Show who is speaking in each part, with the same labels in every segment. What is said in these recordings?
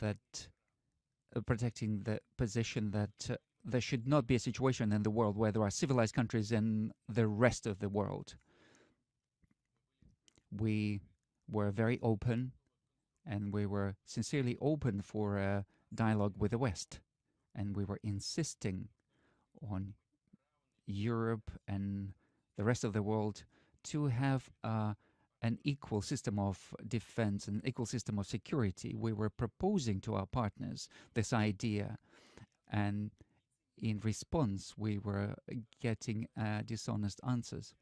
Speaker 1: that protecting the position that there should not be a situation in the world where there are civilized countries and the rest of the world. We were very open, and we were sincerely open for a dialogue with the West. And we were insisting on Europe and the rest of the world to have an equal system of defense, an equal system of security. We were proposing to our partners this idea, and in response, we were getting dishonest answers.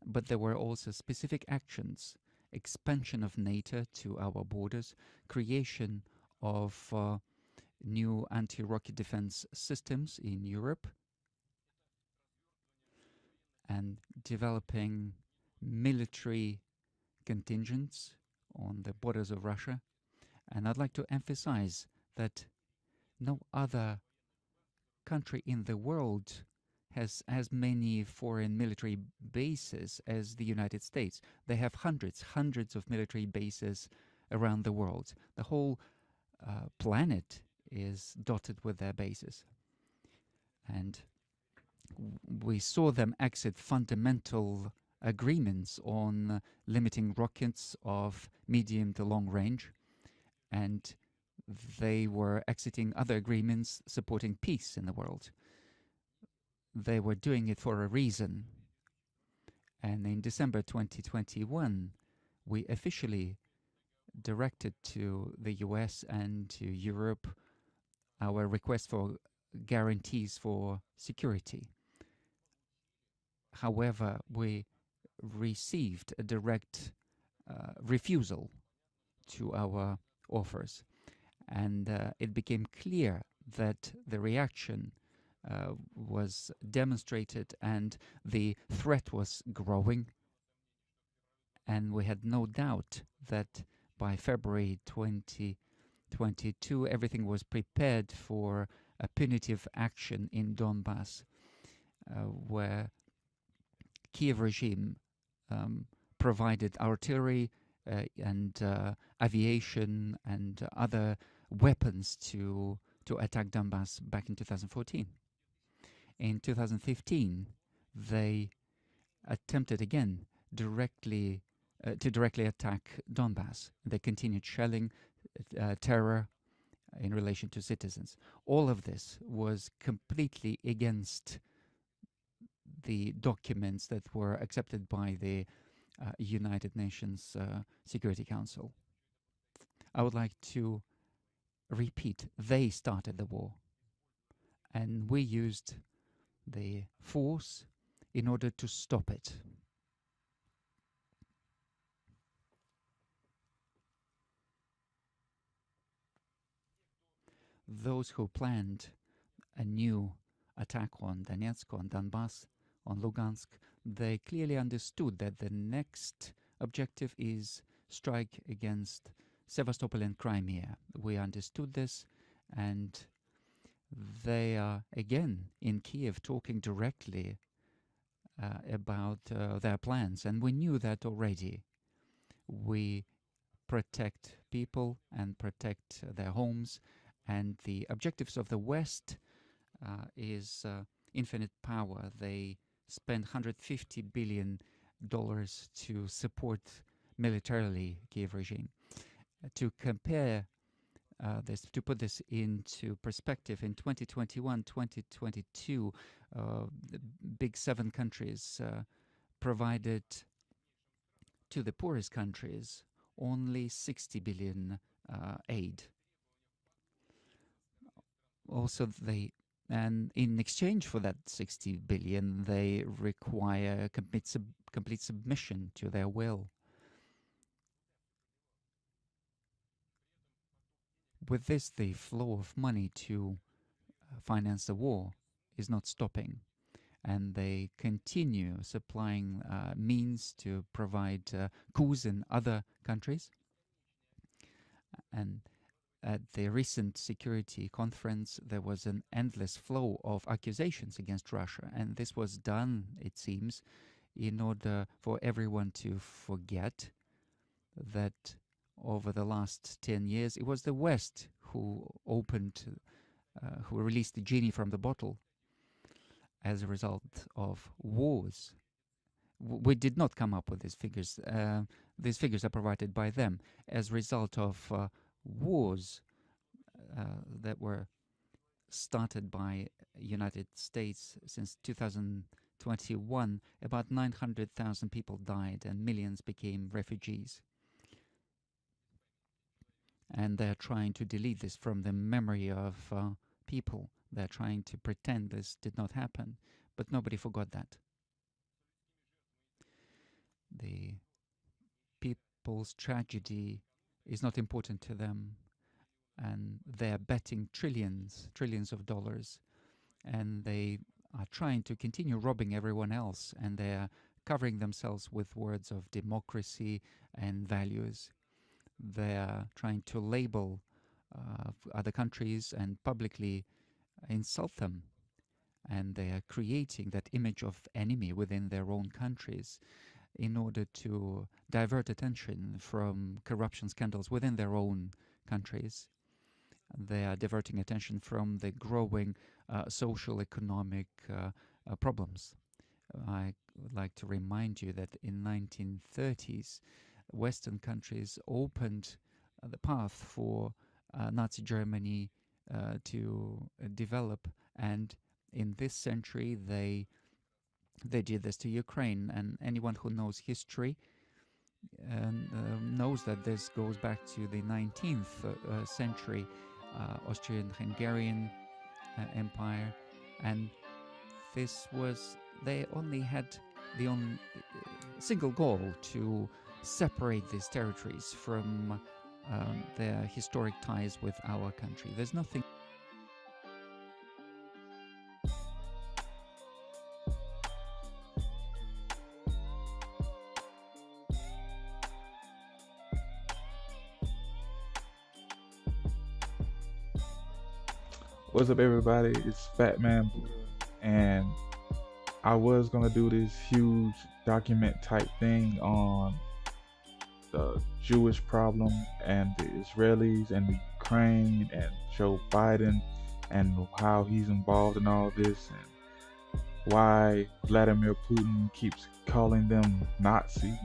Speaker 1: But there were also specific actions: expansion of NATO to our borders, creation of new anti-rocket defense systems in Europe, and developing military contingents on the borders of Russia. And I'd like to emphasize that no other country in the world has as many foreign military bases as the United States. They have hundreds of military bases around the world. The whole planet is dotted with their bases. And we saw them exit fundamental agreements on limiting rockets of medium to long range, and they were exiting other agreements supporting peace in the world. They were doing it for a reason. And in December 2021, we officially directed to the US and to Europe our request for guarantees for security. However, we received a direct refusal to our offers, and it became clear that the reaction was demonstrated and the threat was growing, and we had no doubt that by February 2022 everything was prepared for a punitive action in Donbass, where Kiev regime provided artillery and aviation and other weapons to attack Donbass back in 2014. In 2015, they attempted again to directly attack Donbass. They continued shelling, terror in relation to citizens. All of this was completely against the documents that were accepted by the United Nations Security Council. I would like to repeat, they started the war, and we used the force in order to stop it. Those who planned a new attack on Donetsk, on Donbass, on Lugansk, they clearly understood that the next objective is strike against Sevastopol and Crimea. We understood this, and they are again in Kiev talking directly about their plans, and we knew that already. We protect people and protect their homes, and the objectives of the West is infinite power. They spend $150 billion to support militarily Kiev regime. To compare this, to put this into perspective, in 2021, 2022, the big 7 countries provided to the poorest countries only 60 billion aid. Also, and in exchange for that 60 billion, they require complete submission to their will. With this, the flow of money to finance the war is not stopping, and they continue supplying means to provide coups in other countries. And at the recent security conference, there was an endless flow of accusations against Russia, and this was done, it seems, in order for everyone to forget that over the last 10 years, it was the West who released the genie from the bottle as a result of wars. We did not come up with these figures. These figures are provided by them as a result of wars that were started by United States since 2021. About 900,000 people died and millions became refugees. And they're trying to delete this from the memory of people. They're trying to pretend this did not happen, but nobody forgot that. The people's tragedy is not important to them, and they're betting trillions of dollars, and they are trying to continue robbing everyone else, and they're covering themselves with words of democracy and values. They're trying to label other countries and publicly insult them, and they are creating that image of enemy within their own countries in order to divert attention from corruption scandals within their own countries. They are diverting attention from the growing social economic problems. I would like to remind you that in 1930s, Western countries opened the path for Nazi Germany to develop, and in this century they did this to Ukraine. And anyone who knows history knows that this goes back to the 19th century, Austrian-Hungarian Empire, and this was, they only had the only single goal to separate these territories from their historic ties with our country. There's nothing.
Speaker 2: What's up, everybody? It's Fat Man Buddha, and I was gonna do this huge document type thing on the Jewish problem and the Israelis and the Ukraine and Joe Biden and how he's involved in all this and why Vladimir Putin keeps calling them Nazis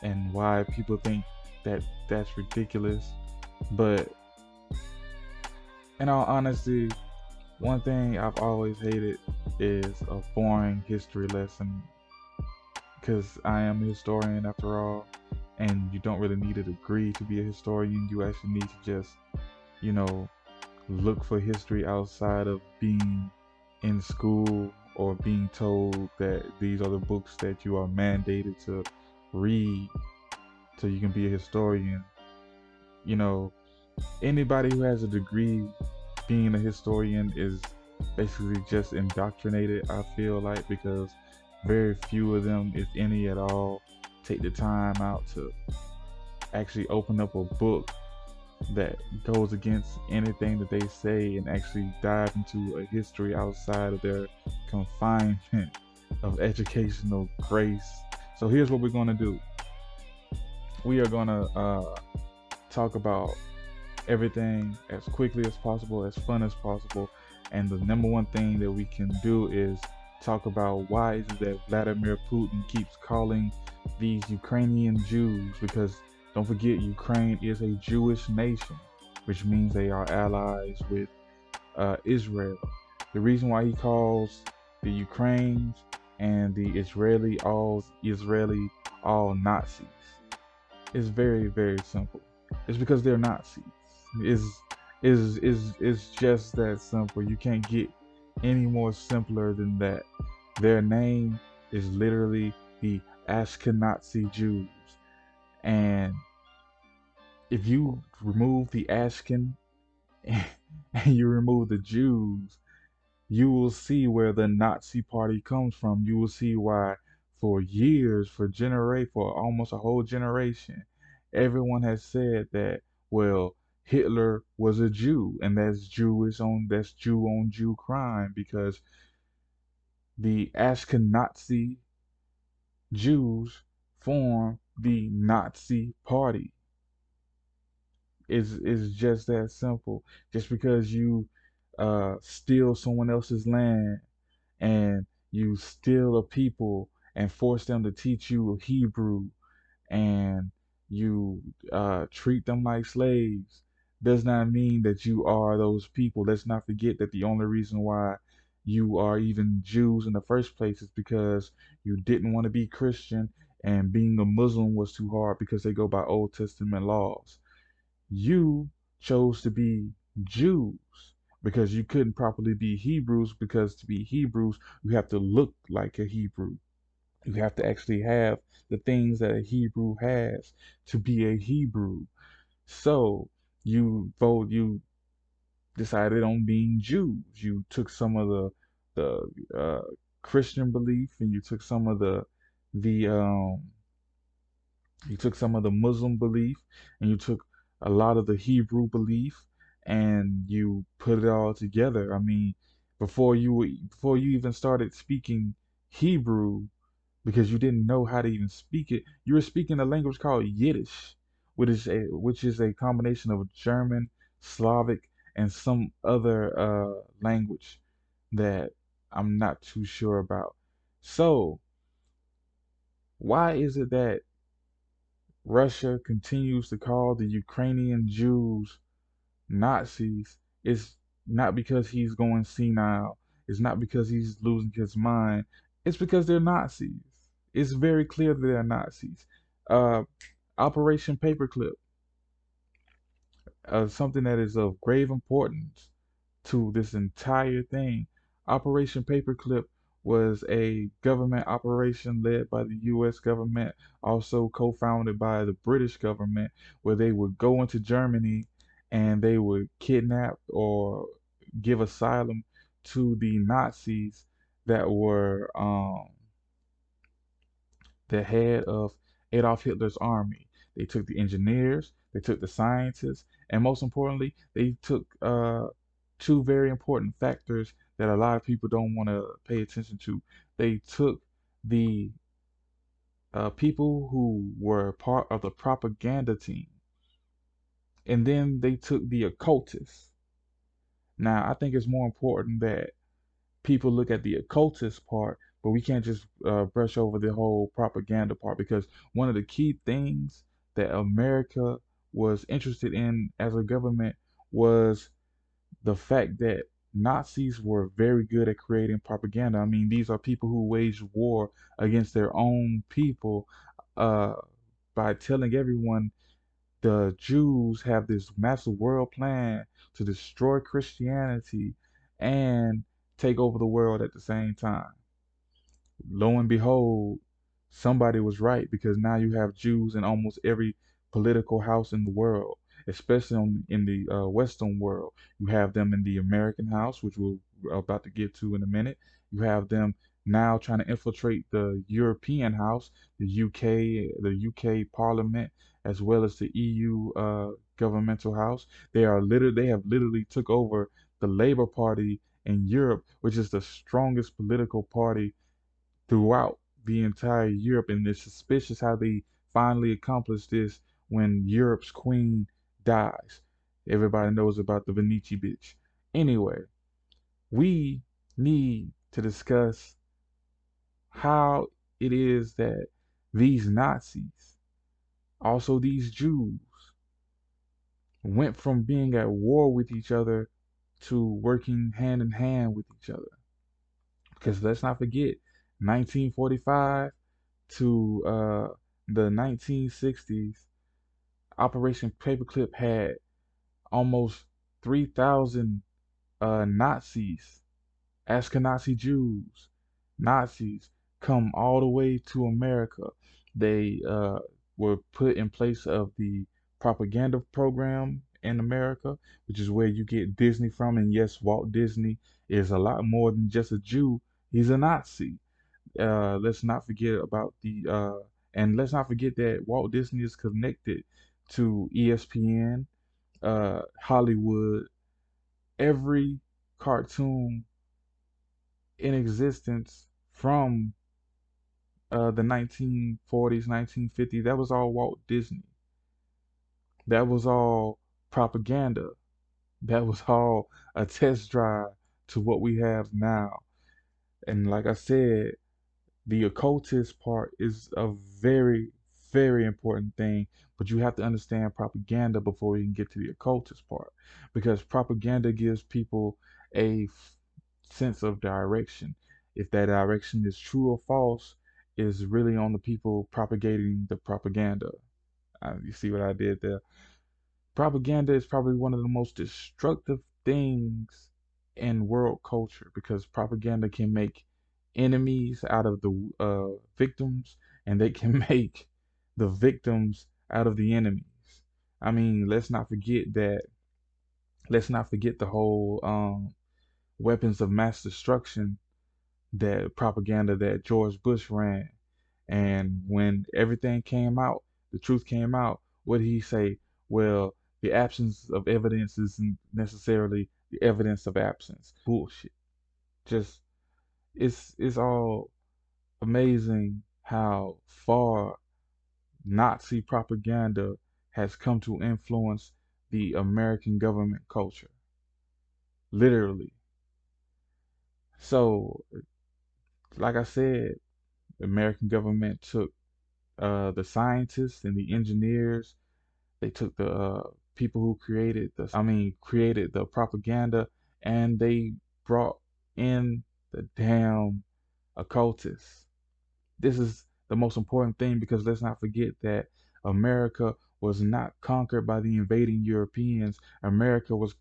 Speaker 2: and why people think that that's ridiculous. But in all honesty, one thing I've always hated is a boring history lesson, because I am a historian after all, and you don't really need a degree to be a historian. You actually need to just, look for history outside of being in school or being told that these are the books that you are mandated to read so you can be a historian. Anybody who has a degree being a historian is basically just indoctrinated, I feel like, because very few of them, if any at all, take the time out to actually open up a book that goes against anything that they say and actually dive into a history outside of their confinement of educational grace. So here's what we're going to do. We are going to talk about everything as quickly as possible, as fun as possible, and the number one thing that we can do is talk about why is it that Vladimir Putin keeps calling these Ukrainian Jews, because don't forget, Ukraine is a Jewish nation, which means they are allies with Israel. The reason why he calls the Ukrainians and the Israeli all Nazis is very, very simple. It's because they're Nazis. Is just that simple. You can't get any more simpler than that. Their name is literally the Ashkenazi Jews, and if you remove the Ashken and you remove the Jews, you will see where the Nazi party comes from. You will see why for years, for almost a whole generation, everyone has said that, well, Hitler was a Jew, and that's Jew on Jew crime, because the Ashkenazi Jews form the Nazi party. Is just that simple. Just because you steal someone else's land and you steal a people and force them to teach you Hebrew and you treat them like slaves does not mean that you are those people. Let's not forget that the only reason why you are even Jews in the first place is because you didn't want to be Christian, and being a Muslim was too hard because they go by Old Testament laws. You chose to be Jews because you couldn't properly be Hebrews, because to be Hebrews, you have to look like a Hebrew. You have to actually have the things that a Hebrew has to be a Hebrew. So you decided on being Jews. You took some of the Christian belief, and the you took some of the Muslim belief, and you took a lot of the Hebrew belief, and you put it all together. I mean, before you even started speaking Hebrew, because you didn't know how to even speak it, you were speaking a language called Yiddish, which is a combination of German, Slavic, and some other language that I'm not too sure about. So, why is it that Russia continues to call the Ukrainian Jews Nazis? It's not because he's going senile. It's not because he's losing his mind. It's because they're Nazis. It's very clear that they're Nazis. Uh, Operation Paperclip, something that is of grave importance to this entire thing. Operation Paperclip was a government operation led by the US government, also co founded by the British government, where they would go into Germany and they would kidnap or give asylum to the Nazis that were the head of Adolf Hitler's army. They took the engineers, they took the scientists, and most importantly, they took two very important factors that a lot of people don't want to pay attention to. They took the people who were part of the propaganda team, and then they took the occultists. Now, I think it's more important that people look at the occultist part, but we can't just brush over the whole propaganda part, because one of the key things that America was interested in as a government was the fact that Nazis were very good at creating propaganda. I mean, these are people who waged war against their own people uh, by telling everyone the Jews have this massive world plan to destroy Christianity and take over the world at the same time. Lo and behold, somebody was right, because now you have Jews in almost every political house in the world, especially in the Western world. You have them in the American House, which we're about to get to in a minute. You have them now trying to infiltrate the European House, the UK Parliament, as well as the EU governmental house. They have literally took over the Labour Party in Europe, which is the strongest political party throughout the entire Europe, and it's suspicious how they finally accomplished this when Europe's queen dies. Everybody knows about the Venice bitch. Anyway, we need to discuss how it is that these Nazis, also these Jews, went from being at war with each other to working hand in hand with each other. Because let's not forget, 1945 to the 1960s, Operation Paperclip had almost 3,000 Nazis, Ashkenazi Jews, Nazis come all the way to America. They were put in place of the propaganda program in America, which is where you get Disney from. And yes, Walt Disney is a lot more than just a Jew, he's a Nazi. Let's not forget about the and let's not forget that Walt Disney is connected to ESPN, Hollywood, every cartoon in existence from the 1940s, 1950s. That was all Walt Disney. That was all propaganda. That was all a test drive to what we have now. And like I said, the occultist part is a very, very important thing, but you have to understand propaganda before you can get to the occultist part, because propaganda gives people a sense of direction. If that direction is true or false, is really on the people propagating the propaganda. You see what I did there? Propaganda is probably one of the most destructive things in world culture, because propaganda can make enemies out of the victims, and they can make the victims out of the enemies. I mean, let's not forget the whole weapons of mass destruction, that propaganda that George Bush ran. And when everything came out, the truth came out, what did he say? Well, the absence of evidence isn't necessarily the evidence of absence. Bullshit. Just it's all amazing how far Nazi propaganda has come to influence the American government culture. Literally. So, like I said, the American government took the scientists and the engineers. They took the people who created the propaganda, and they brought in the damn occultists. This is the most important thing, because let's not forget that America was not conquered by the invading Europeans. America was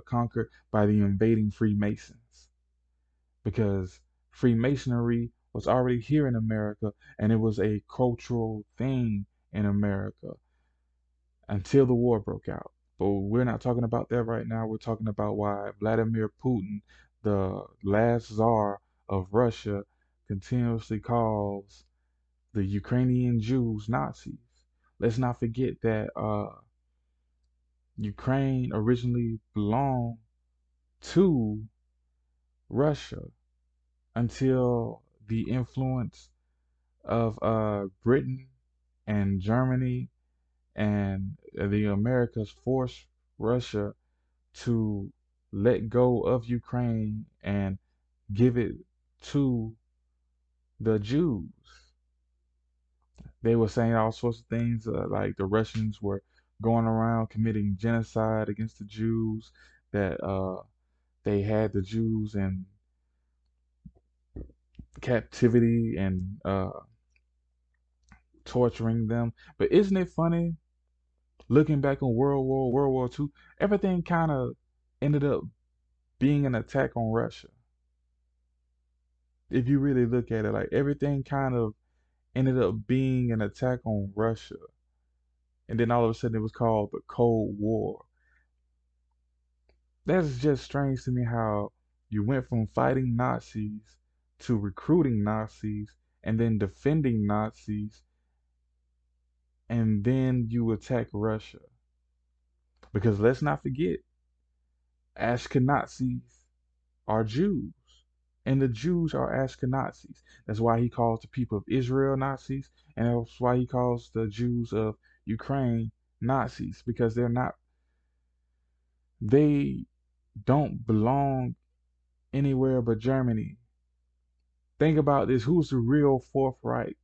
Speaker 2: conquered by the invading Freemasons, because Freemasonry was already here in America, and it was a cultural thing in America until the war broke out. But we're not talking about that right now. We're talking about why Vladimir Putin, the last czar of Russia, continuously calls the Ukrainian Jews Nazis. Let's not forget that Ukraine originally belonged to Russia until the influence of Britain and Germany and the Americas forced Russia to let go of Ukraine and give it to the Jews. They were saying all sorts of things, like the Russians were going around committing genocide against the Jews, that they had the Jews in captivity and torturing them. But isn't it funny, looking back on World War II, everything kind of ended up being an attack on Russia. If you really look at it, like everything kind of ended up being an attack on Russia. And then all of a sudden it was called the Cold War. That's just strange to me, how you went from fighting Nazis to recruiting Nazis and then defending Nazis, and then you attack Russia. Because let's not forget, Ashkenazis are Jews, and the Jews are Ashkenazis. That's why he calls the people of Israel Nazis, and that's why he calls the Jews of Ukraine Nazis, because they don't belong anywhere but Germany. Think about this. Who's the real Fourth Reich?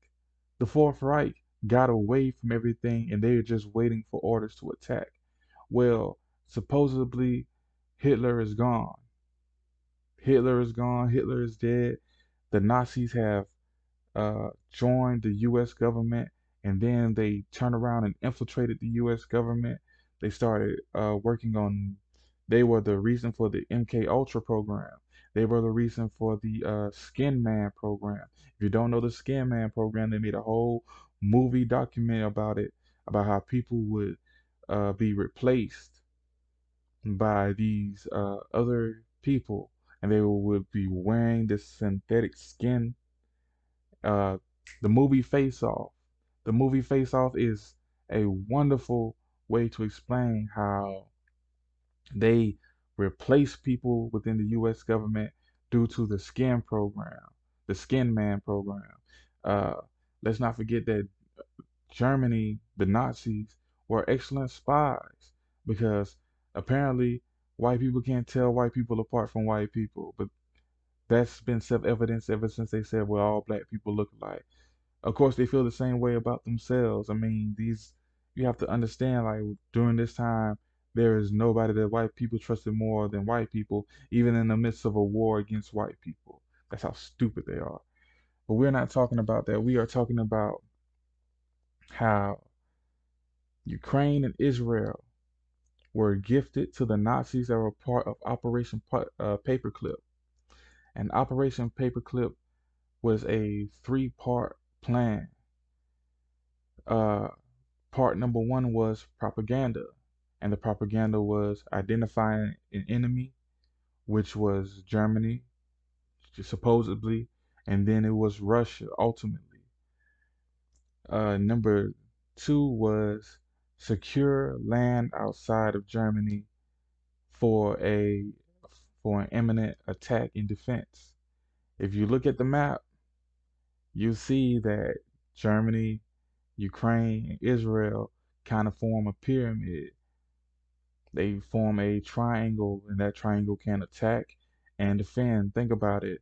Speaker 2: The Fourth Reich got away from everything, and they're just waiting for orders to attack. Well, supposedly Hitler is gone. Hitler is gone. Hitler is dead. The Nazis have joined the U.S. government, and then they turned around and infiltrated the U.S. government. They started working on. They were the reason for the MK Ultra program. They were the reason for the Skin Man program. If you don't know the Skin Man program, they made a whole movie document about it, about how people would be replaced by these other people, and they would be wearing this synthetic skin. uh, the movie Face Off. The movie Face Off is a wonderful way to explain how they replace people within the U.S. government due to the skin program, the Skin Man program. Uh, let's not forget that Germany, the Nazis, were excellent spies, because apparently white people can't tell white people apart from white people. But that's been self-evident ever since they said, well, all black people look alike. Of course, they feel the same way about themselves. I mean, these you have to understand, like during this time, there is nobody that white people trusted more than white people, even in the midst of a war against white people. That's how stupid they are. But we're not talking about that. We are talking about how Ukraine and Israel were gifted to the Nazis that were part of Operation Paperclip. And Operation Paperclip was a three-part plan. Uh, Part number one was propaganda, and the propaganda was identifying an enemy, which was Germany, supposedly, and then it was Russia ultimately. Number two was secure land outside of Germany for a for an imminent attack and defense. If you look at the map, you see that Germany, Ukraine, and Israel kind of form a pyramid. They form a triangle, and that triangle can attack and defend. Think about it.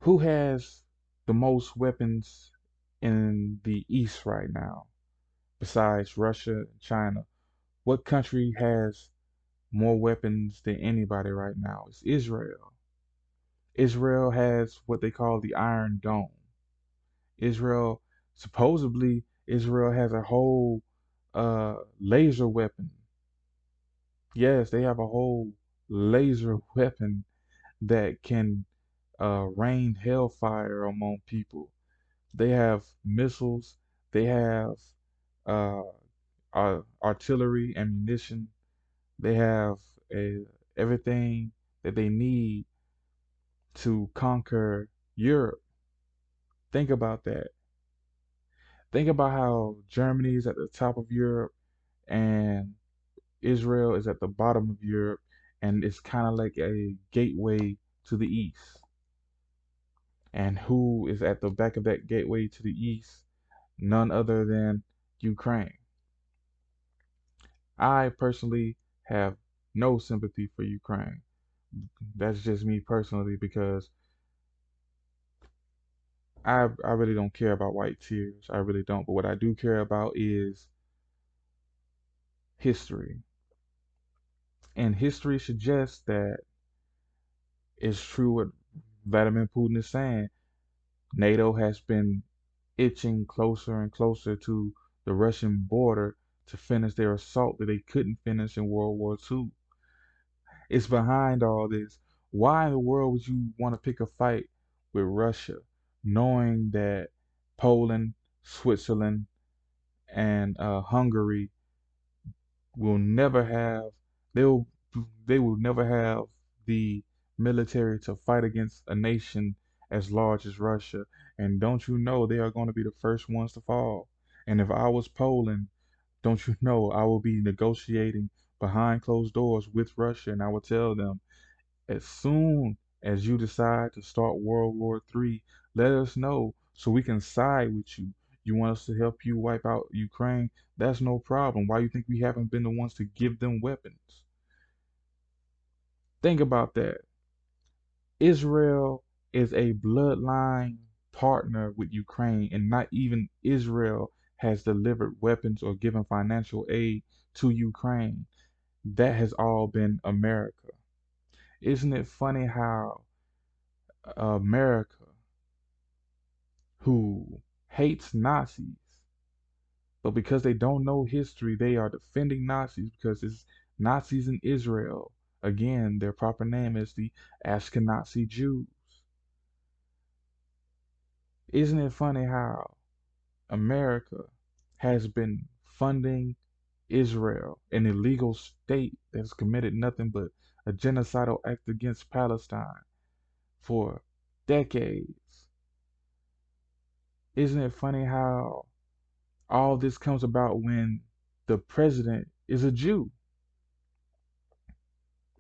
Speaker 2: Who has the most weapons in the East right now, besides Russia and China? What country has more weapons than anybody right now? It's Israel. Israel has what they call the Iron Dome. Israel, supposedly, Israel has a whole laser weapon. Yes, they have a whole laser weapon that can rain hellfire among people. They have missiles. They have uh, artillery, ammunition. They have everything that they need to conquer Europe. Think about that. Think about how Germany is at the top of Europe and Israel is at the bottom of Europe, and it's kind of like a gateway to the east. And who is at the back of that gateway to the east? None other than Ukraine. I personally have no sympathy for Ukraine. That's just me personally because I really don't care about white tears. I really don't. But what I do care about is history. And history suggests that it's true what Vladimir Putin is saying. NATO has been itching closer and closer to the Russian border to finish their assault that they couldn't finish in World War II. It's behind all this. Why in the world would you want to pick a fight with Russia, knowing that Poland, Switzerland, and Hungary will never have they'll they will never have the military to fight against a nation as large as Russia. And don't you know they are going to be the first ones to fall? And if I was Poland, don't you know I will be negotiating behind closed doors with Russia, and I will tell them as soon as you decide to start World War III, let us know so we can side with you. You want us to help you wipe out Ukraine? That's no problem. Why you think we haven't been the ones to give them weapons? Think about that. Israel is a bloodline partner with Ukraine, and not even Israel has delivered weapons or given financial aid to Ukraine. That has all been America. Isn't it funny how America, who hates Nazis, but because they don't know history, they are defending Nazis because it's Nazis in Israel. Again, their proper name is the Ashkenazi Jews. Isn't it funny how America has been funding Israel, an illegal state that's committed nothing but a genocidal act against Palestine for decades? Isn't it funny how all this comes about when the president is a Jew?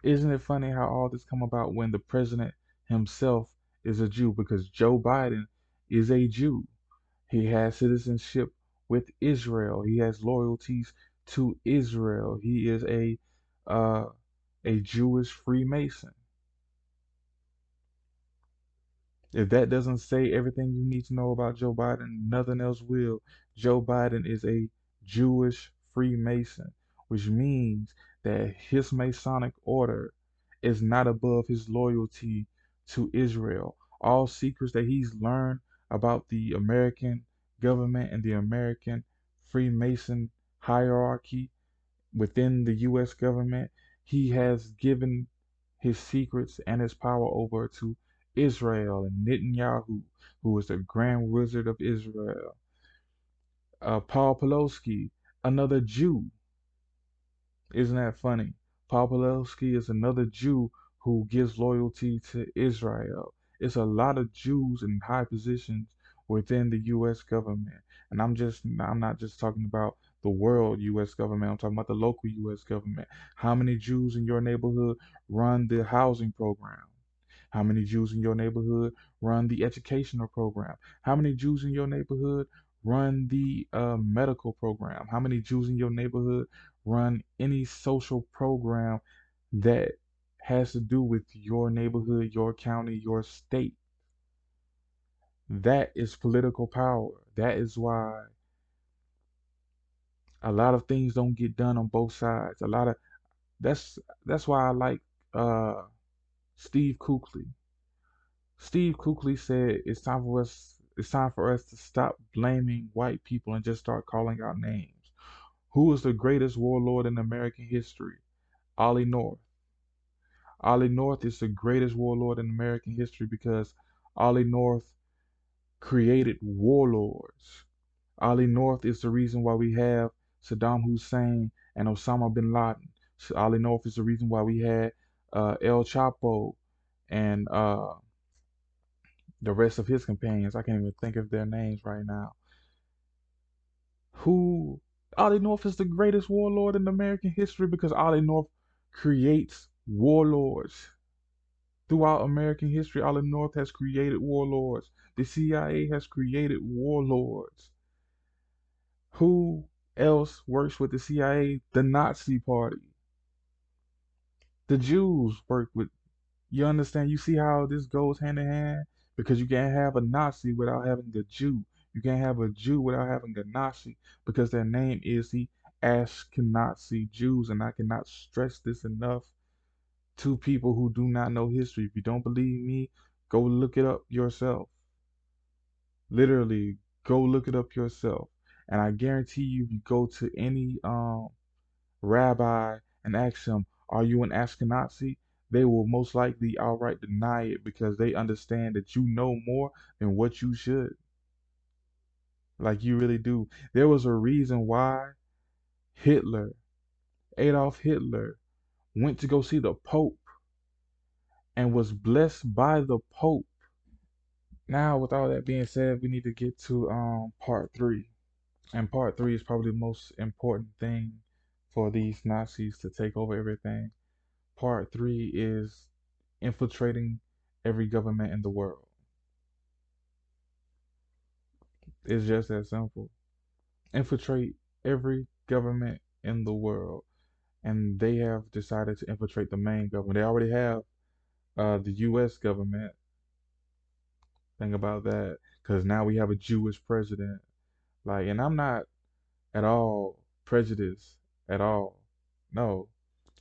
Speaker 2: Isn't it funny how all this come about when the president himself is a Jew? Because Joe Biden is a Jew. He has citizenship with Israel. He has loyalties to Israel. He is uh, a Jewish Freemason. If that doesn't say everything you need to know about Joe Biden, nothing else will. Joe Biden is a Jewish Freemason, which means that his Masonic order is not above his loyalty to Israel. All secrets that he's learned about the American government and the American Freemason hierarchy within the U.S. government, he has given his secrets and his power over to Israel and Netanyahu, who is the Grand Wizard of Israel. Paul Pelosi, another Jew. Isn't that funny? Paul Pelosi is another Jew who gives loyalty to Israel. It's a lot of Jews in high positions within the U.S. government, and I'm not just talking about the world U.S. government. I'm talking about the local U.S. government. How many Jews in your neighborhood run the housing program? How many Jews in your neighborhood run the educational program? How many Jews in your neighborhood run the medical program? How many Jews in your neighborhood run any social program that has to do with your neighborhood, your county, your state? That is political power. That is why a lot of things don't get done on both sides. A lot of that's that's why I like uh Steve Kukley. Steve Kukley said it's time for us to stop blaming white people and just start calling out names. Who is the greatest warlord in American history? Ollie North. Ollie North is the greatest warlord in American history because Ollie North created warlords. Ollie North is the reason why we have Saddam Hussein and Osama bin Laden. Ollie North is the reason why we had El Chapo and the rest of his companions. I can't even think of their names right now. Who Ollie North is the greatest warlord in American history because Ollie North creates warlords. Throughout American history, Ollie North has created warlords. The CIA has created warlords. Who else works with the CIA? The Nazi Party. The Jews work with. You understand? You see how this goes hand in hand? Because you can't have a Nazi without having a Jew. You can't have a Jew without having a Nazi because their name is the Ashkenazi Jews. And I cannot stress this enough to people who do not know history. If you don't believe me, go look it up yourself. Literally, go look it up yourself. And I guarantee you, if you go to any rabbi and ask them, "Are you an Ashkenazi?" They will most likely outright deny it because they understand that you know more than what you should. Like you really do. There was a reason why Hitler, Adolf Hitler, went to go see the Pope and was blessed by the Pope. Now, with all that being said, we need to get to part three. And part three is probably the most important thing for these Nazis to take over everything. Part three is infiltrating every government in the world. It's just that simple. Infiltrate every government in the world. And they have decided to infiltrate the main government. They already have the US government. Think about that. Because now we have a Jewish president. Like, and I'm not at all prejudiced at all. No.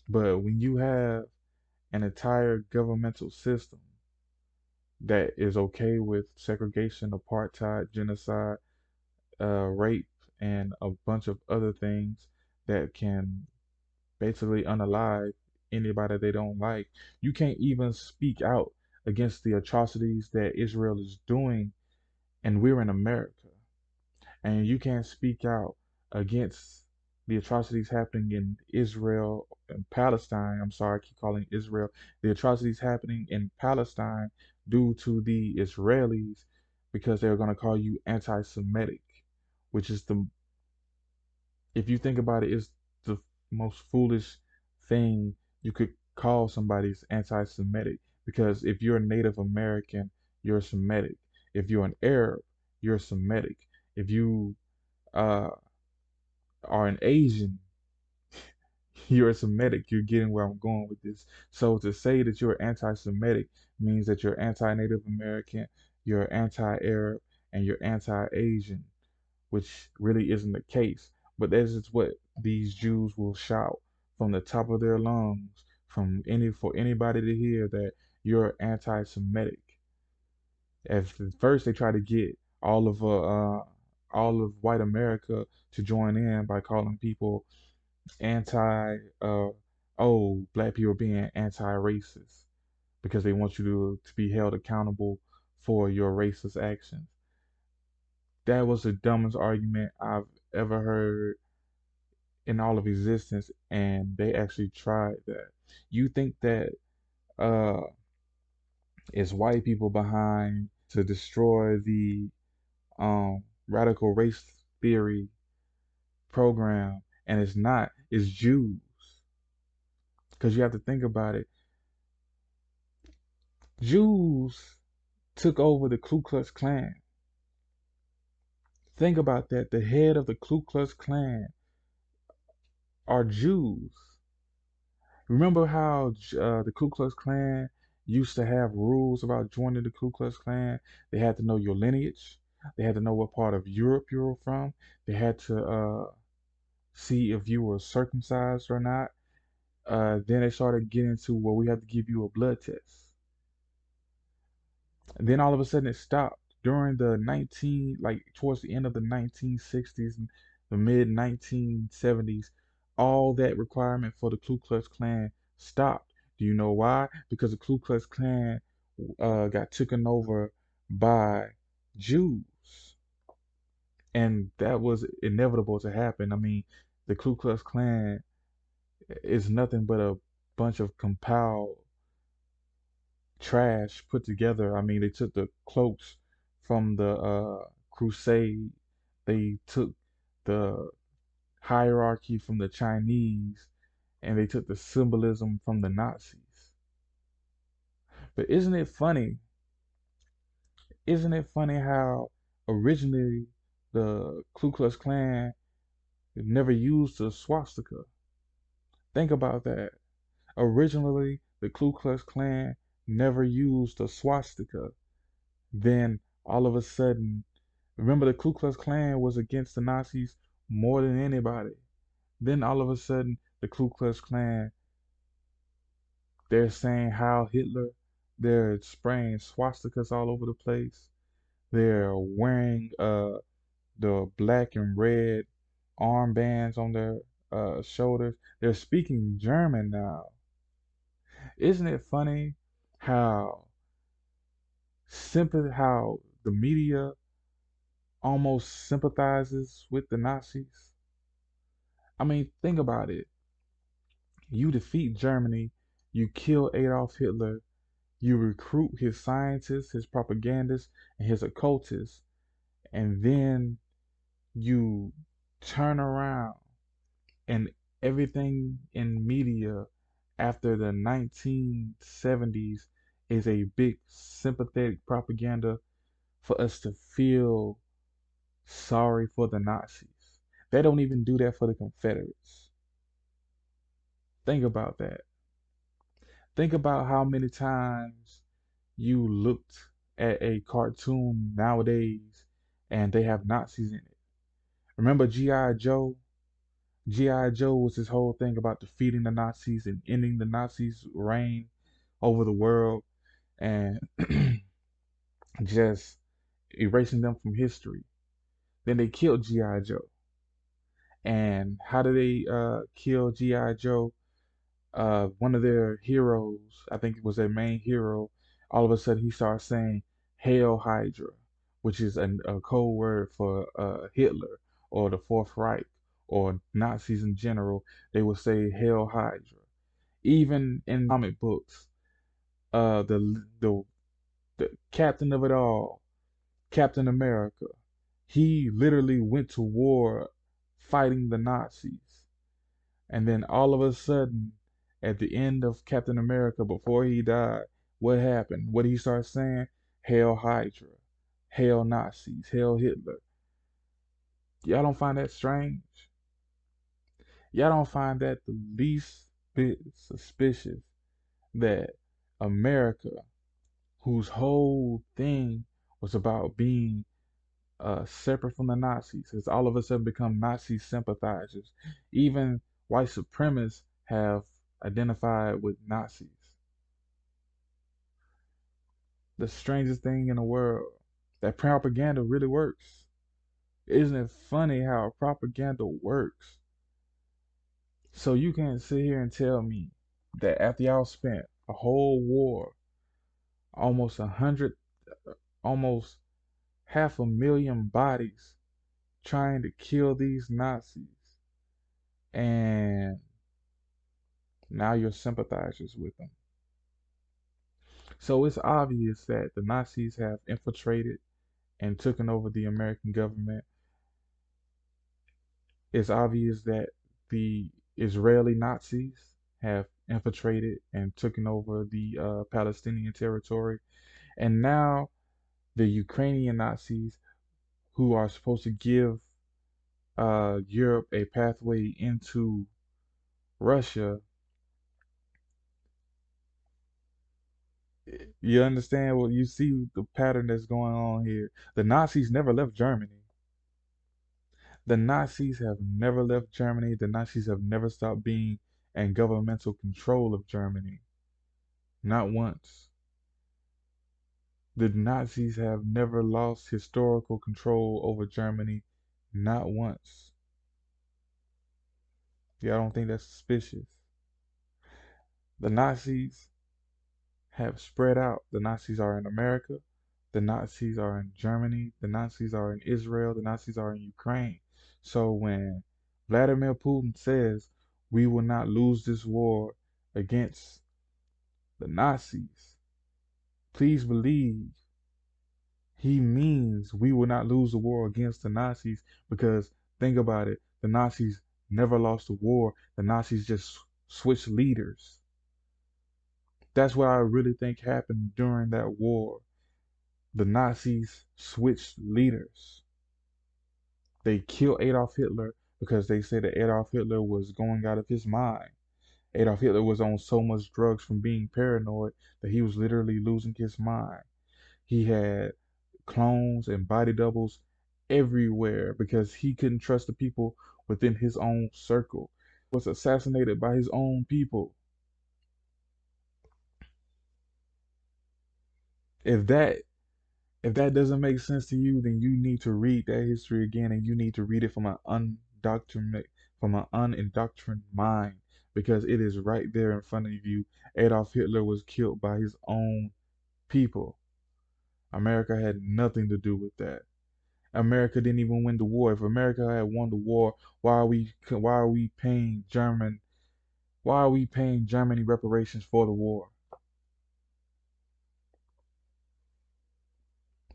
Speaker 2: But when you have an entire governmental system that is okay with segregation, apartheid, genocide, rape, and a bunch of other things that can basically unalive anybody they don't like. You can't even speak out against the atrocities that Israel is doing, and we're in America. And you can't speak out against the atrocities happening in Israel and Palestine. I'm sorry, I keep calling Israel. The atrocities happening in Palestine due to the Israelis because they're going to call you anti Semitic, which is the, if you think about it, is the most foolish thing you could call somebody's anti Semitic. Because if you're a Native American, you're Semitic. If you're an Arab, you're Semitic. If you uh, are an Asian, You're a Semitic. You're getting where I'm going with this. So to say that you're anti-Semitic means that you're anti-Native American, you're anti-Arab, and you're anti-Asian, which really isn't the case. But this is what these Jews will shout from the top of their lungs, from any for anybody to hear that you're anti-Semitic. At first, they try to get all of white America to join in by calling people anti black people being anti-racist because they want you to be held accountable for your racist actions. That was the dumbest argument I've ever heard in all of existence, and they actually tried that. You think that uh it's white people behind to destroy the radical race theory program, and it's not. It's Jews. Because you have to think about it. Jews took over the Ku Klux Klan. Think about that. The head of the Ku Klux Klan are Jews. Remember how the Ku Klux Klan used to have rules about joining the Ku Klux Klan? They had to know your lineage. They had to know what part of Europe you were from. They had to see if you were circumcised or not. Then they started getting to, well, we have to give you a blood test. And then all of a sudden it stopped during like towards the end of the 1960s, and the mid 1970s. All that requirement for the Ku Klux Klan stopped. Do you know why? Because the Ku Klux Klan got taken over by Jews, and that was inevitable to happen. I mean, the Ku Klux Klan is nothing but a bunch of compiled trash put together. I mean, they took the cloaks from the crusade. They took the hierarchy from the Chinese, and they took the symbolism from the Nazis. But isn't it funny? Isn't it funny how originally the Ku Klux Klan never used the swastika? Think about that. Originally, the Ku Klux Klan never used the swastika. Then all of a sudden, remember the Ku Klux Klan was against the Nazis more than anybody. Then all of a sudden, the Ku Klux Klan, they're saying Heil Hitler. They're spraying swastikas all over the place. They're wearing the black and red armbands on their shoulders. They're speaking German now. Isn't it funny how how the media almost sympathizes with the Nazis? I mean, think about it. You defeat Germany, you kill Adolf Hitler, you recruit his scientists, his propagandists, and his occultists, and then you turn around and everything in media after the 1970s is a big sympathetic propaganda for us to feel sorry for the Nazis. They don't even do that for the Confederates. Think about that. Think about how many times you looked at a cartoon nowadays and they have Nazis in it. Remember G.I. Joe? G.I. Joe was this whole thing about defeating the Nazis and ending the Nazis' reign over the world and just erasing them from history. Then they killed G.I. Joe. And how did they kill G.I. Joe? One of their heroes, I think it was their main hero, all of a sudden he starts saying Hail Hydra, which is a code word for Hitler or the Fourth Reich or Nazis in general. They would say Hail Hydra. Even in comic books, the captain of it all, Captain America, he literally went to war fighting the Nazis. And then all of a sudden, at the end of Captain America, before he died, what happened? What did he start saying? Hail Hydra, Hail Nazis, Hail Hitler. Y'all don't find that strange? Y'all don't find that the least bit suspicious that America, whose whole thing was about being separate from the Nazis, has all of a sudden become Nazi sympathizers. Even white supremacists have identified with Nazis. The strangest thing in the world. That propaganda really works. Isn't it funny how propaganda works? So you can't sit here and tell me that after y'all spent a whole war, almost 100, almost 500,000 bodies trying to kill these Nazis, and now you're sympathizers with them. So it's obvious that the Nazis have infiltrated and taken over the American government. It's obvious that the Israeli Nazis have infiltrated and taken over the Palestinian territory. And now the Ukrainian Nazis, who are supposed to give Europe a pathway into Russia, you understand what you see the pattern that's going on here. The Nazis never left Germany. The Nazis have never left Germany. The Nazis have never stopped being in governmental control of Germany. Not once. The Nazis have never lost historical control over Germany. Not once. Yeah, I don't think that's suspicious. The Nazis have spread out. The Nazis are in America. The Nazis are in Germany. The Nazis are in Israel. The Nazis are in Ukraine. So when Vladimir Putin says we will not lose this war against the Nazis, please believe he means we will not lose the war against the Nazis, because think about it, the Nazis never lost a war. The Nazis just switched leaders. That's what I really think happened during that war. The Nazis switched leaders. They killed Adolf Hitler because they said that Adolf Hitler was going out of his mind. Adolf Hitler was on so much drugs from being paranoid that he was literally losing his mind. He had clones and body doubles everywhere because he couldn't trust the people within his own circle. He was assassinated by his own people. If that if that doesn't make sense to you, then you need to read that history again, and you need to read it from an unindoctrined mind, because it is right there in front of you. Adolf Hitler was killed by his own people. America had nothing to do with that. America didn't even win the war. If America had won the war, why are we paying Germany reparations for the war?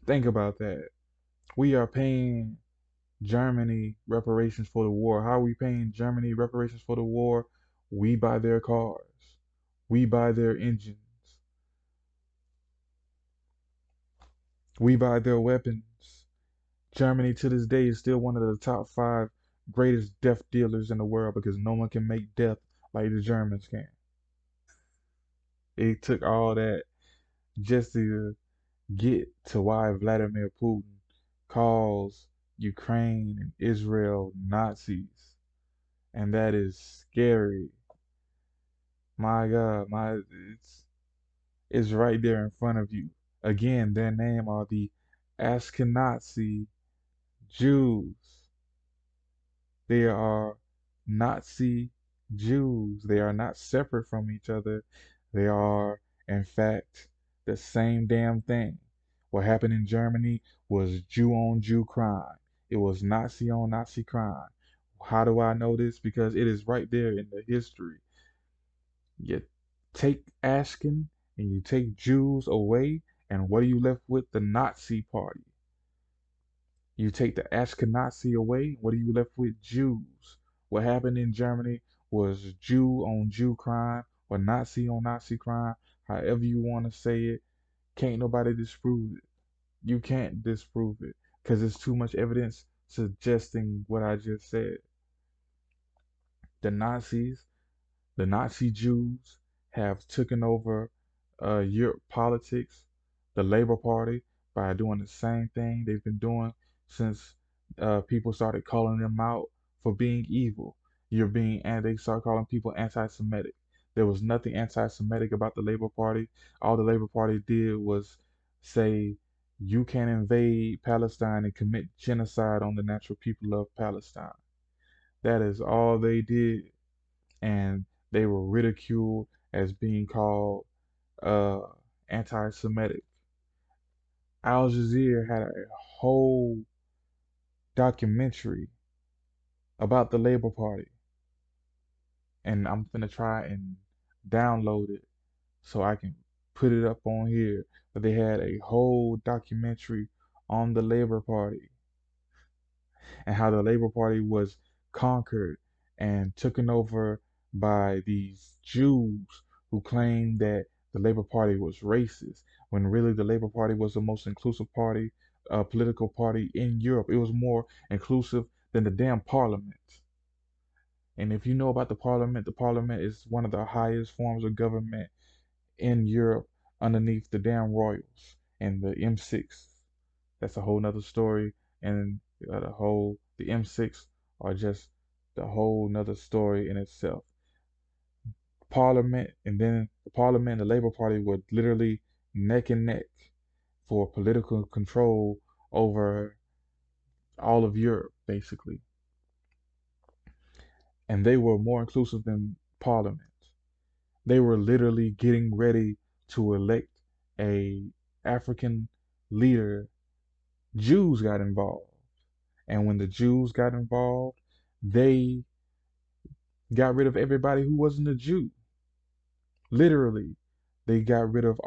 Speaker 2: Think about that. We are paying Germany reparations for the war. How are we paying Germany reparations for the war? We buy their cars. We buy their engines. We buy their weapons. Germany to this day is still one of the top five greatest death dealers in the world, because no one can make death like the Germans can. It took all that just to get to why Vladimir Putin calls Ukraine and Israel Nazis. And that is scary. My God, it's right there in front of you. Again, their name are the Ashkenazi Jews. They are Nazi Jews. They are not separate from each other. They are, in fact, the same damn thing. What happened in Germany was Jew on Jew crime. It was Nazi on Nazi crime. How do I know this? Because it is right there in the history. You take Ashken and you take Jews away, and what are you left with? The Nazi party. You take the Ashkenazi away, what are you left with? Jews. What happened in Germany was Jew on Jew crime, or Nazi on Nazi crime, however you want to say it. Can't nobody disprove it. You can't disprove it because there's too much evidence suggesting what I just said. The Nazis, the Nazi Jews have taken over Europe politics, the Labor Party, by doing the same thing they've been doing since people started calling them out for being evil. And they start calling people anti-Semitic. There was nothing anti-Semitic about the Labor Party. All the Labor Party did was say you can invade Palestine and commit genocide on the natural people of Palestine. That is all they did, and they were ridiculed as being called uh, anti-Semitic. Al Jazeera had a whole documentary about the Labor Party, and I'm gonna try and download it so I can put it up on here. But they had a whole documentary on the Labor Party and how the Labor Party was conquered and taken over by these Jews who claimed that the Labor Party was racist, when really the Labor Party was the most inclusive party, political party in Europe. It was more inclusive than the damn parliament. And if you know about the parliament is one of the highest forms of government in Europe underneath the damn royals and the M6. That's a whole nother story. And the M6 are just the whole nother story in itself. Parliament and then the Parliament and the Labour Party were literally neck and neck for political control over all of Europe, basically. And they were more inclusive than Parliament. They were literally getting ready to elect a African leader. Jews got involved. And when the Jews got involved, they got rid of everybody who wasn't a Jew. Literally, they got rid of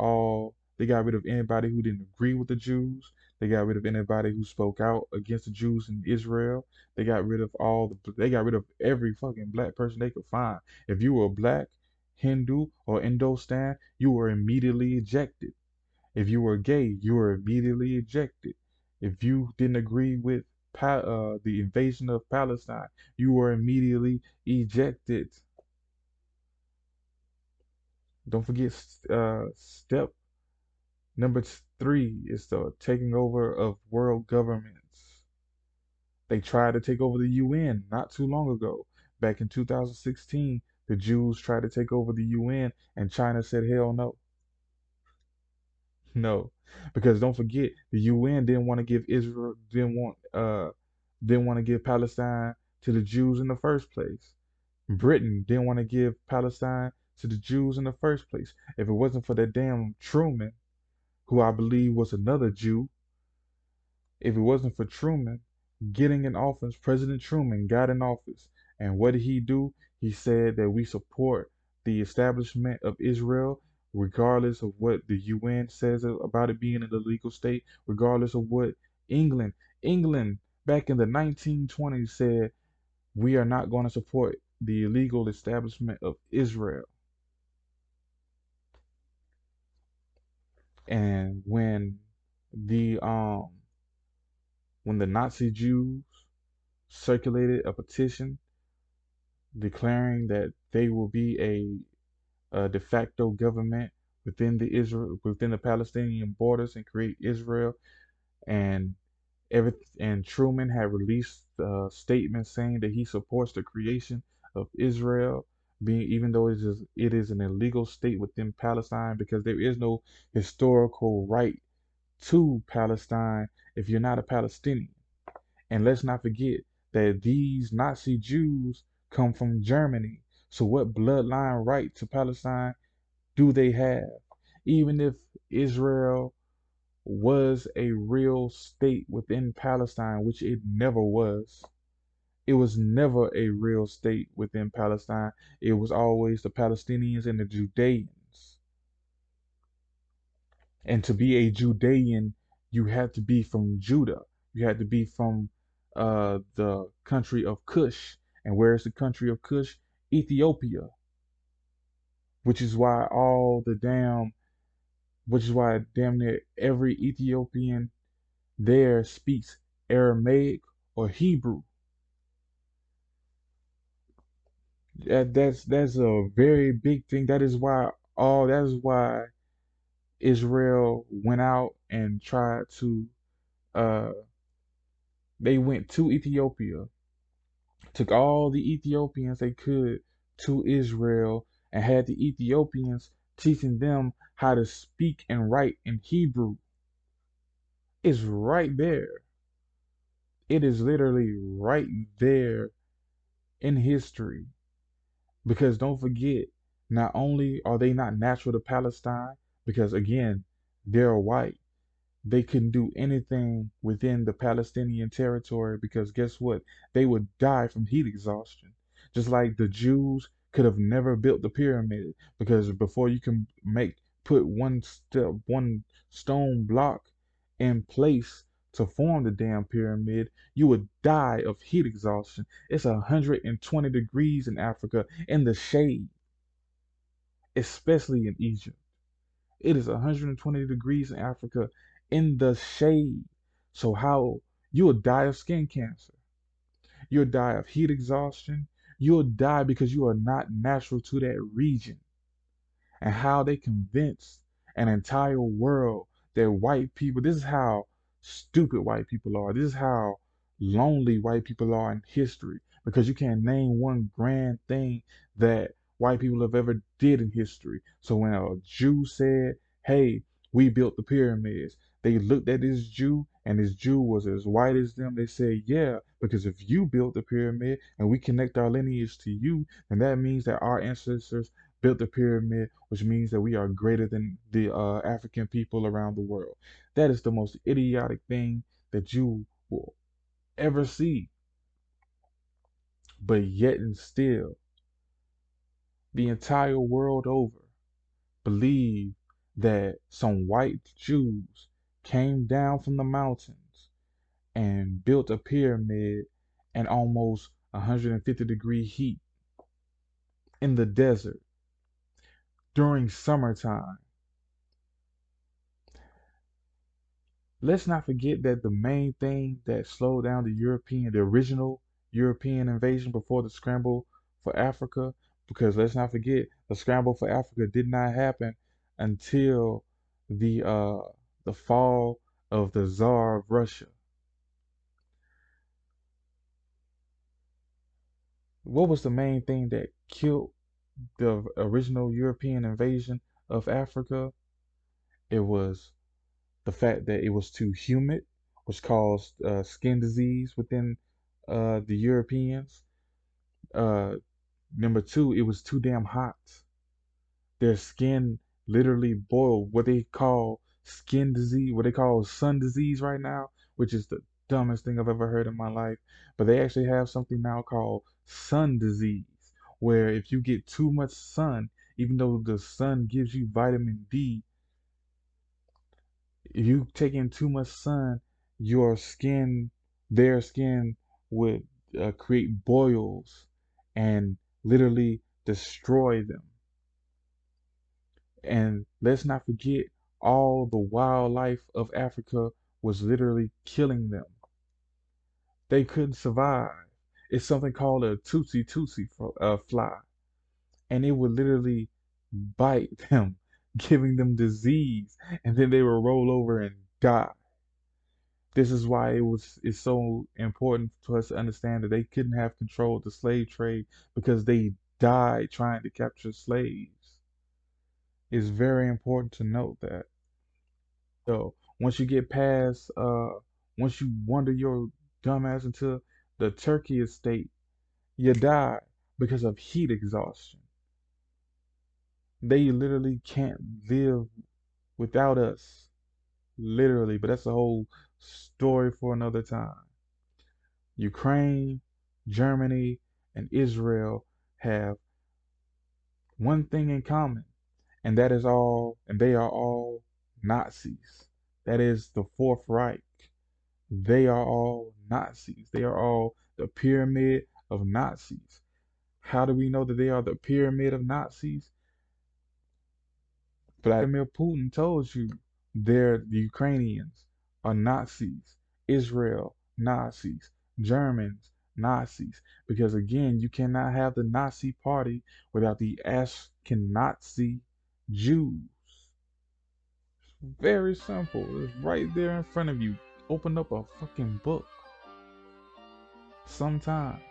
Speaker 2: anybody who didn't agree with the Jews. They got rid of anybody who spoke out against the Jews in Israel. They got rid of every fucking black person they could find. If you were black, Hindu, or Indo-Stan, you were immediately ejected. If you were gay, you were immediately ejected. If you didn't agree with the invasion of Palestine, you were immediately ejected. Don't forget, step number 3 is the taking over of world governments. They tried to take over the UN not too long ago. Back in 2016, the Jews tried to take over the UN, and China said, hell no. No, because don't forget, the UN didn't want to give Israel, didn't want to give Palestine to the Jews in the first place. Britain didn't want to give Palestine to the Jews in the first place. If it wasn't for that damn Truman, who I believe was another Jew, if it wasn't for Truman getting in office, President Truman got in office. And what did he do? He said that we support the establishment of Israel, regardless of what the UN says about it being an illegal state, regardless of what England, England back in the 1920s said, we are not going to support the illegal establishment of Israel. And the um when the Nazi Jews circulated a petition declaring that they will be a de facto government within the Palestinian borders and create Israel, and and Truman had released a statement saying that he supports the creation of Israel, being even though it is an illegal state within Palestine, because there is no historical right to Palestine if you're not a Palestinian. And let's not forget that these Nazi Jews come from Germany. So what bloodline right to Palestine do they have? Even if Israel was a real state within Palestine, which it never was. It was never a real state within Palestine. It was always the Palestinians and the Judeans. And to be a Judean, you had to be from Judah. You had to be from the country of Cush. And where is the country of Cush? Ethiopia. Which is why damn near every Ethiopian there speaks Aramaic or Hebrew. That's a very big thing. That is why Israel went out and tried to uh they went to Ethiopia, took all the Ethiopians they could to Israel, and had the Ethiopians teaching them how to speak and write in Hebrew. It's right there. It is literally right there in history. Because don't forget, not only are they not natural to Palestine, because again, they're white, they couldn't do anything within the Palestinian territory because guess what? They would die from heat exhaustion. Just like the Jews could have never built the pyramid because before you can put one stone block in place to form the damn pyramid, you would die of heat exhaustion. It's 120 degrees in Africa in the shade, especially in Egypt. It is 120 degrees in Africa in the shade. So how you'll die of skin cancer. You'll die of heat exhaustion. You'll die because you are not natural to that region. And how they convince an entire world that white people, this is how stupid white people are. This is how lonely white people are in history because you can't name one grand thing that white people have ever did in history. So when a Jew said, "Hey, we built the pyramids," they looked at this Jew and this Jew was as white as them. They said, "Yeah, because if you built the pyramid and we connect our lineage to you, then that means that our ancestors built the pyramid, which means that we are greater than the African people around the world." That is the most idiotic thing that you will ever see. But yet and still, the entire world over believe that some white Jews came down from the mountains and built a pyramid in almost 150-degree heat in the desert during summertime. Let's not forget that the main thing that slowed down the original European invasion before the scramble for Africa, because let's not forget the scramble for Africa did not happen until the uh the fall of the Tsar of Russia. What was the main thing that killed the original European invasion of Africa? It was the fact that it was too humid, which caused skin disease within the Europeans. Uh, Number two, it was too damn hot. Their skin literally boiled. What they call skin disease, what they call sun disease right now, which is the dumbest thing I've ever heard in my life. But they actually have something now called sun disease, where if you get too much sun, even though the sun gives you vitamin D, if you take in too much sun, your skin, their skin would create boils and literally destroy them. And let's not forget, all the wildlife of Africa was literally killing them. They couldn't survive. It's something called a tsetse fly, and it would literally bite them, giving them disease, and then they would roll over and die. This is why it's so important for us to understand that they couldn't have control of the slave trade because they died trying to capture slaves. It's very important to note that. So once you get past once you wander your dumbass into the Turkey estate, you die because of heat exhaustion. They literally can't live without us. Literally, but that's a whole story for another time. Ukraine, Germany, and Israel have one thing in common, and that is all, and they are all Nazis. That is the Fourth Reich. They are all Nazis. They are all the pyramid of Nazis. How do we know that they are the pyramid of Nazis? Vladimir Putin told you the Ukrainians are Nazis, Israel, Nazis, Germans, Nazis. Because again, you cannot have the Nazi party without the Ashkenazi Jews. Very simple. It's right there in front of you. Open up a fucking book. Sometimes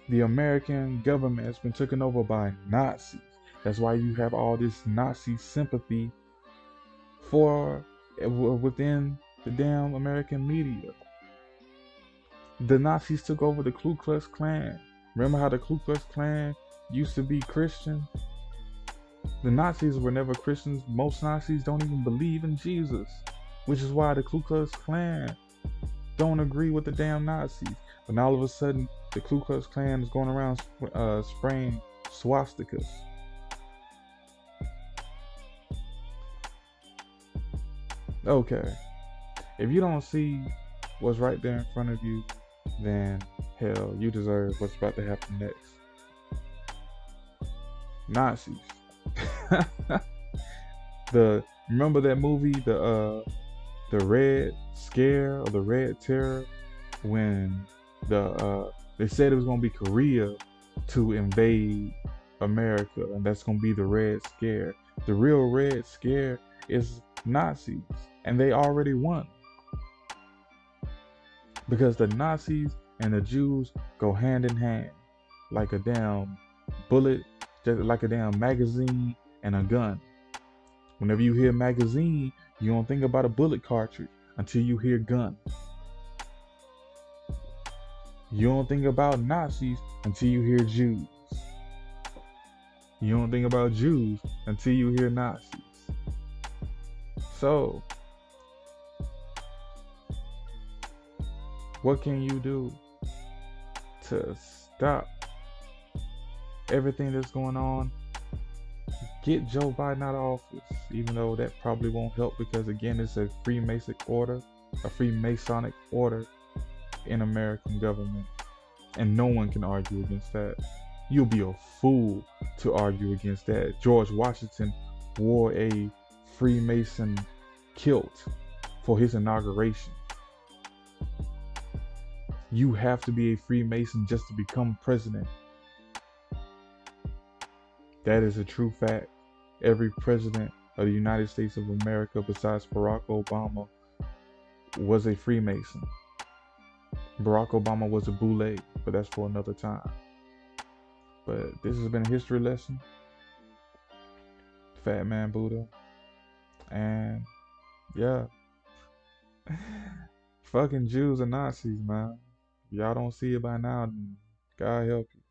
Speaker 2: the American government has been taken over by Nazis. That's why you have all this Nazi sympathy for within the damn American media. The Nazis took over the Ku Klux Klan. Remember how the Ku Klux Klan used to be Christian? The Nazis were never Christians. Most Nazis don't even believe in Jesus, which is why the Ku Klux Klan don't agree with the damn Nazis. But now all of a sudden, the Ku Klux Klan is going around spraying swastikas. Okay, if you don't see what's right there in front of you, then hell, you deserve what's about to happen next. Nazis. Remember that movie, the Red Scare or the Red Terror, when they said it was gonna be Korea to invade America, and that's gonna be the Red Scare. The real Red Scare is Nazis, and they already won. Because the Nazis and the Jews go hand in hand, like a damn bullet, just like a damn magazine and a gun. Whenever you hear magazine, you don't think about a bullet cartridge until you hear gun. You don't think about Nazis until you hear Jews. You don't think about Jews until you hear Nazis. So, what can you do to stop everything that's going on? Get Joe Biden out of office, even though that probably won't help because again, it's a Freemasonic order in American government, and no one can argue against that. You'll be a fool to argue against that. George Washington wore a Freemason kilt for his inauguration. You have to be a Freemason just to become president. That is a true fact. Every president of the United States of America besides Barack Obama was a Freemason. Barack Obama was a boule, but that's for another time. But this has been a history lesson. Fat Man Buddha. And yeah. Fucking Jews and Nazis, man. If y'all don't see it by now, then God help you.